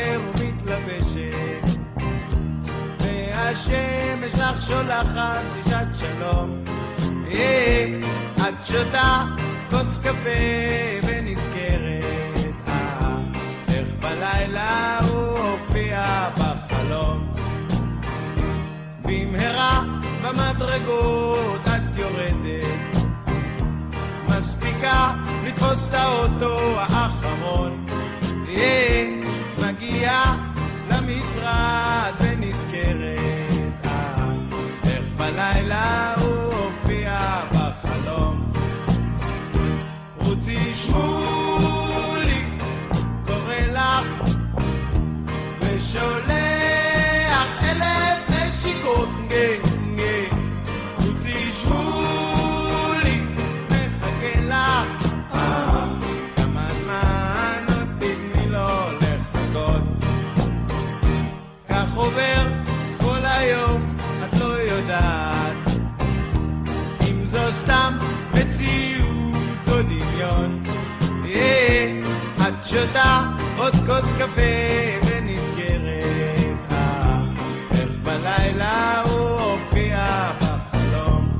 בוקר ומתלבשת, והשמש לך שולחת דרישת שלום. את שותה כוס קפה ונזכרת, איך בלילה הוא הופיע בחלום. במהרה במדרגות את יורדת, מספיקה לתפוס את האוטו האחרון. מגיעה למשרד ונזכרת, איך בלילה הוא הופיע בחלום. רוצי שמוליק קורא לך ושולח 1000 נשיקות. רוצי שמוליק מחכה לך, כמה זמן עוד תתני לו לחכות. כך עובר כל היום, את לא יודעת אם זו סתם מציאות או דמיון. את שותה עוד כוס קפה ונזכרת, איך בלילה הוא הופיע בחלום.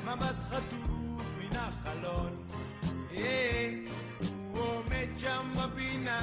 מבט חטוף מן החלון, הוא עומד שם בפינה